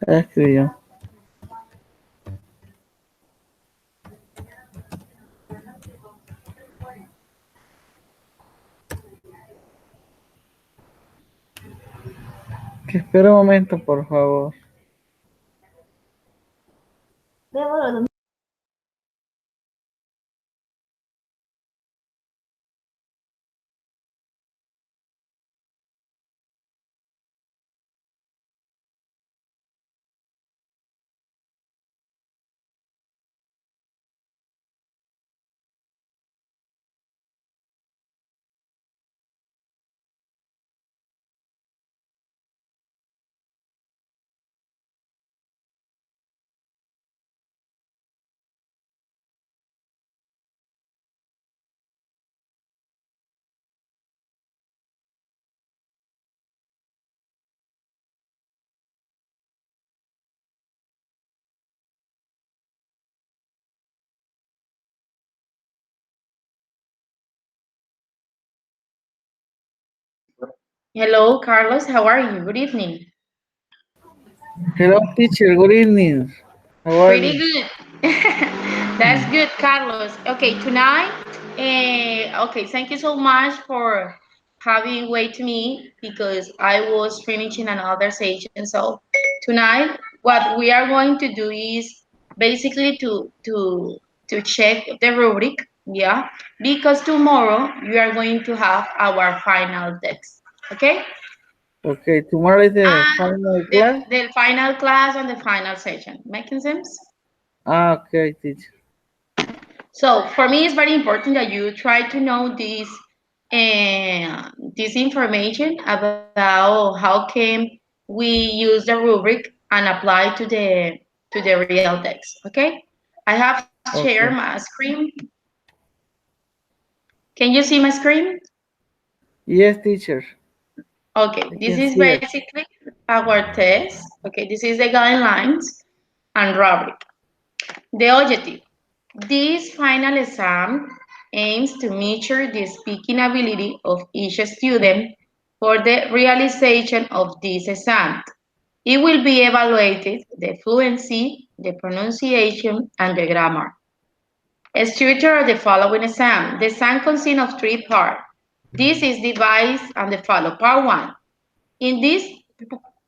Escribió. Que espera un momento, por favor. Hello, Carlos. How are you? Good evening. Hello, teacher. Good evening. How are Pretty you? good. That's good, Carlos. Okay, tonight, okay, thank you so much for having wait to me because I was finishing another session. So tonight, what we are going to do is basically to check the rubric, yeah, because tomorrow we are going to have our final text. Okay? Okay, tomorrow is the And final the, class. the final class and the final session. Making sense? Ah, okay, teacher. So for me, it's very important that you try to know this information about how can we use the rubric and apply to the real text. Okay, I have shared Okay. my screen. Can you see my screen? Yes, teacher. Okay, I this can is see it. basically our test. Okay, this is the guidelines and rubric. The objective. This final exam aims to measure the speaking ability of each student for the realization of this exam. It will be evaluated the fluency, the pronunciation, and the grammar. A structure of the following exam. The exam consists of three parts. This is divided and the follow. Part one. In this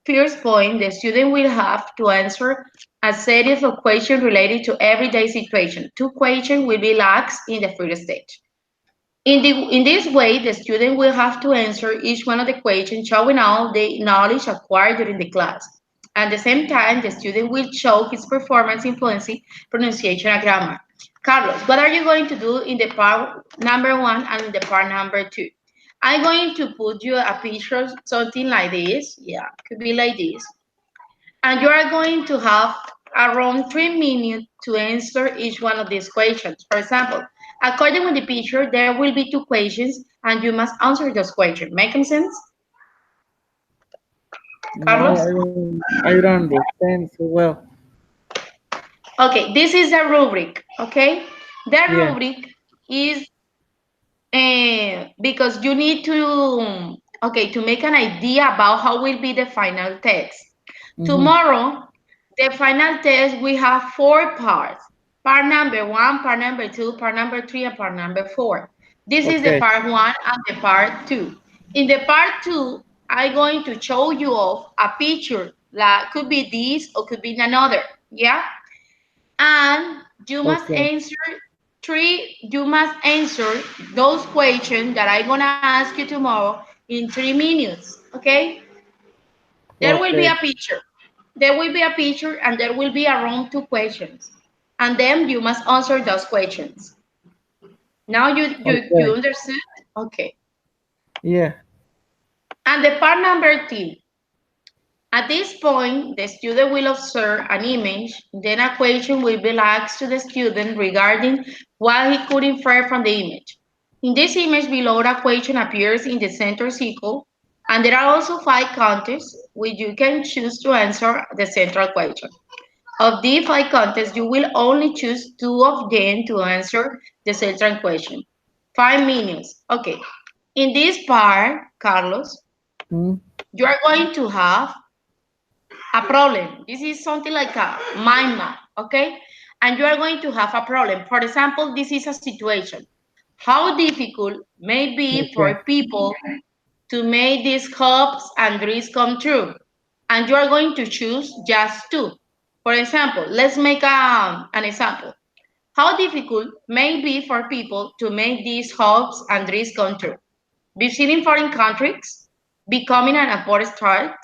first point, the student will have to answer a series of questions related to everyday situation. Two questions will be asked in the first stage. In this way, the student will have to answer each one of the questions, showing all the knowledge acquired during the class. At the same time, the student will show his performance in fluency, pronunciation, and grammar. Carlos, what are you going to do in the part number one and in the part number two? I'm going to put you a picture, something like this. Yeah, could be like this. And you are going to have around 3 minutes to answer each one of these questions. For example, according to the picture, there will be two questions and you must answer those questions. Making sense, No, Carlos? I don't understand so well. Okay, this is the rubric, okay? The Yeah. rubric is because you need to, okay, to make an idea about how will be the final text. Mm-hmm. Tomorrow, the final test, we have four parts. Part number one, part number two, part number three, and part number four. This is the Okay. part one and the part two. In the part two, I'm going to show you off a picture. Like could be this or could be another. Yeah? And Okay. you must answer those questions that I'm gonna ask you tomorrow in 3 minutes. Okay? There will be Okay. a picture. There will be a picture and there will be around two questions. And then you must answer those questions. Now you Okay. understood? Okay. Yeah. And the part number two. At this point, the student will observe an image, then a question will be asked to the student regarding what he could infer from the image. In this image below, a question appears in the center circle, and there are also five counters which you can choose to answer the central question. Of these five contests, you will only choose two of them to answer the certain question. 5 minutes. Okay. In this part, Carlos, Mm, you are going to have a problem. This is something like a mind map, okay? And you are going to have a problem. For example, this is a situation. How difficult may be okay. for people to make these hopes and dreams come true. And you are going to choose just two. For example, let's make an example. How difficult may be for people to make these hopes and dreams come true. Visiting foreign countries, becoming an import star,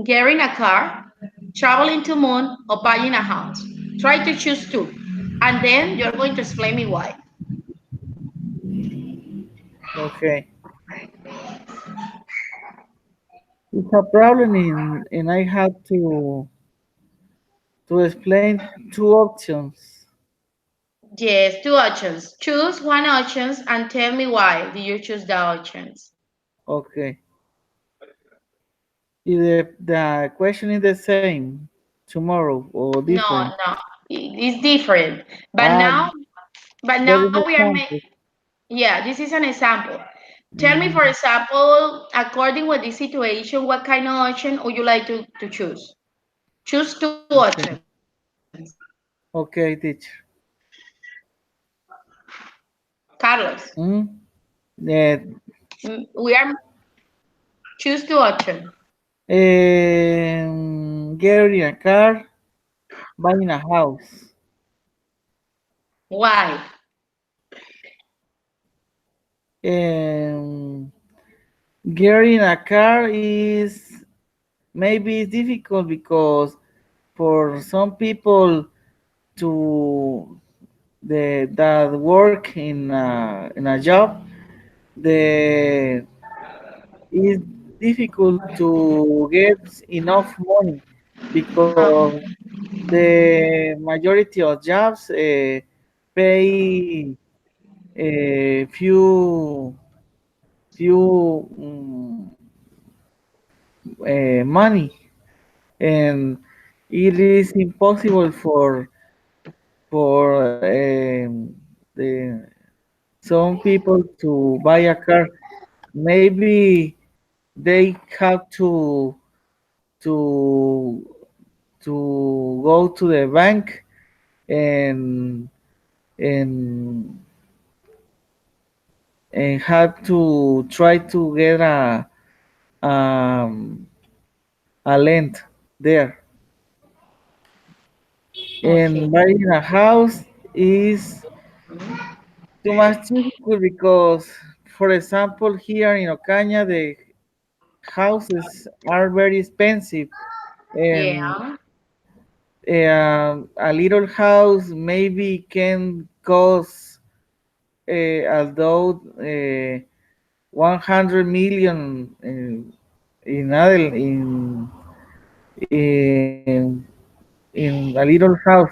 getting a car, traveling to moon, or buying a house. Try to choose two. And then you're going to explain me why. Okay. It's a problem in, and I had to explain two options. Yes, two options. Choose one options and tell me why do you choose the options. Okay. If the question is the same tomorrow or No, different. no, it's different. But Ah, now, but there now is we are making. example. Yeah, this is an example. Tell me, for Mm, example, according with this situation, what kind of option would you like to choose? Choose two options. okay. Okay, teacher. Carlos, Mm, eh, we are choose two options. getting a car, buying a house. Why? Um, Getting a car is maybe it's difficult because for some people to the that work in a job, the it's difficult to get enough money because Um, the majority of jobs pay few money, and it is impossible for the some people to buy a car. Maybe they have to go to the bank and and and have to try to get um, a lend there. okay. And buying a house is too much difficult because, for example, here in Ocaña, the houses are very expensive, and Yeah. a little house maybe can cost although 100 million in in a little house,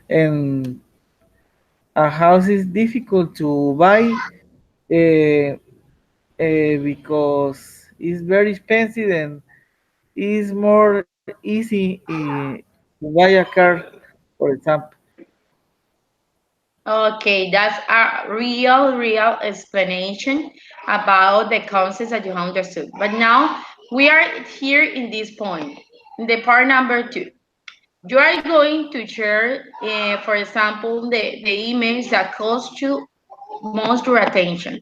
and a house is difficult to buy because it's very expensive and it's more easy to buy a car, for example. Okay, that's a real explanation about the concepts that you understood. But now we are here in this point, in the part number two. You are going to share, for example, the image that calls you most your attention.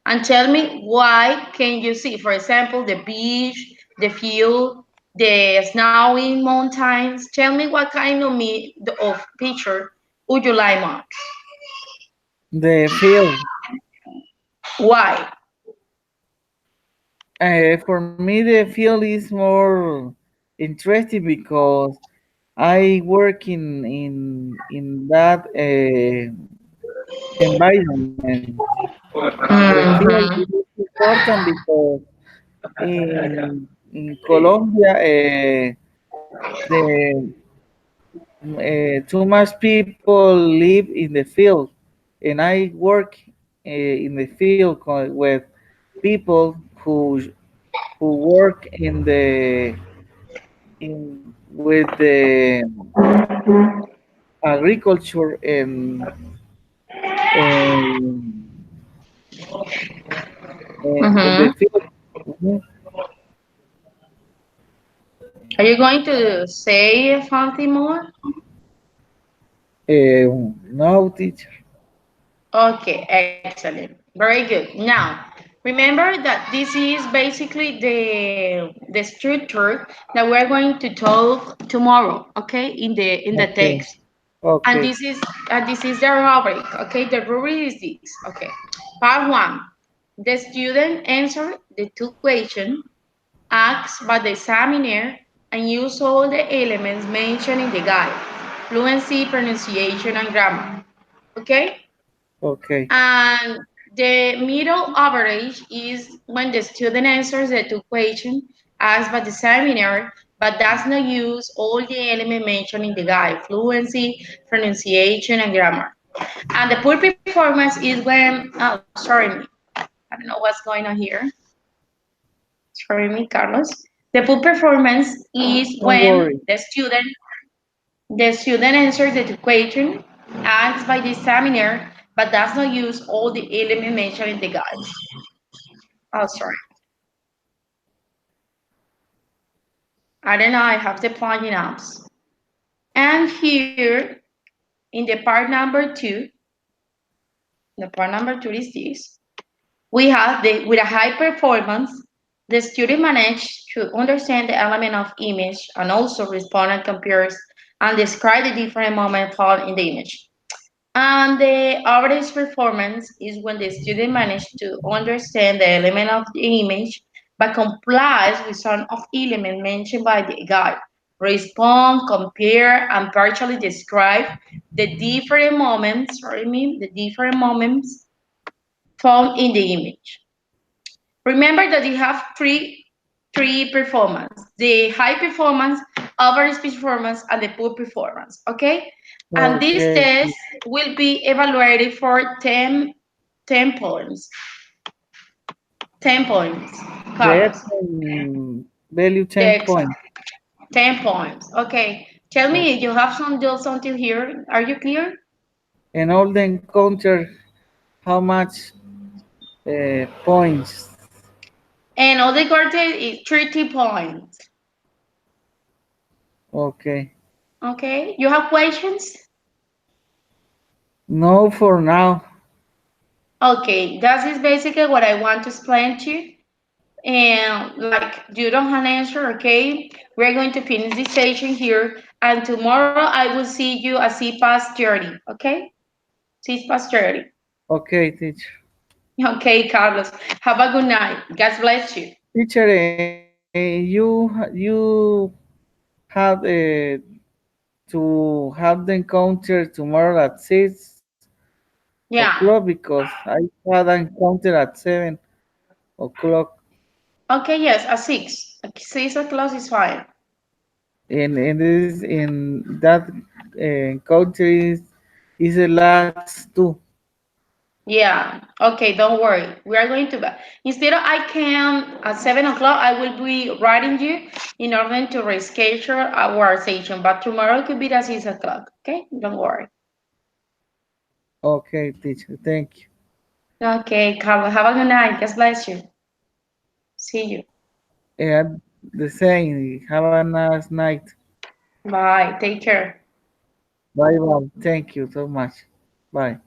And tell me why can you see, for example, the beach, the field, the snowy mountains. Tell me what kind of picture would you like more? The field, Why? for me, the field is more interesting because I work in that environment. The field Mhm. is important because in Colombia, the too much people live in the field, and I work in the field with people who work in with the agriculture and, and the Mm-hmm. field. Mhm. Are you going to say something more? No, teacher. Okay, excellent. Very good. Now, remember that this is basically the structure that we're going to talk tomorrow, okay, in the Okay, text. And okay, this is the rubric, okay? The rubric is this, okay? Part one, the student answer the two questions asked by the examiner and use all the elements mentioned in the guide: fluency, pronunciation, and grammar, okay? okay, And the middle average is when the student answers the two questions asked by the examiner, but does not use all the elements mentioned in the guide: fluency, pronunciation, and grammar. And the poor performance is when, oh, sorry, I don't know what's going on here. Sorry, me, Carlos. The poor performance is don't when worry. the student answers the two questions asked by the examiner, but does not use all the elements mentioned in the guide. Oh, sorry. I don't know. I have the plugin apps. And here in the part number two, the part number two is this. We have with a high performance, the student managed to understand the element of image and also respond and compares and describe the different moments found in the image. And the average performance is when the student managed to understand the element of the image but complies with some of element mentioned by the guide. Respond, compare, and partially describe the different moments, the different moments found in the image. Remember that you have three performance: the high performance, average performance, and the poor performance. Okay, and this Okay, test will be evaluated for 10 points. 10 points, the Carlos. value The 10 exam. points. 10 points. Okay. Tell me, Okay. you have some deals until here. Are you clear? And all the encounter, how much points? And all the quartet is 30 points. Okay. Okay. You have questions? No, for now. Okay. That is basically what I want to explain to you. And like you don't have an answer, okay, we're going to finish this session here, and tomorrow I will see you at C past 30. Okay, C past 30. Okay, teacher. Okay, Carlos, have a good night. God bless you. Teacher, you have to have the encounter tomorrow at 6 o'clock Yeah. because I had an encounter at 7 o'clock, Okay, yes, at 6. 6 o'clock is fine. and this in that encounter is the last two. Yeah. Okay, don't worry. We are going to instead of I can at 7 o'clock, I will be writing you in order to reschedule our session. But tomorrow could be at 6 o'clock. Okay, don't worry. Okay, teacher. Thank you. Okay, Carlos, have a good night. God bless you. See you. And the same. Have a nice night. Bye. Take care. Bye bye. Thank you so much. Bye.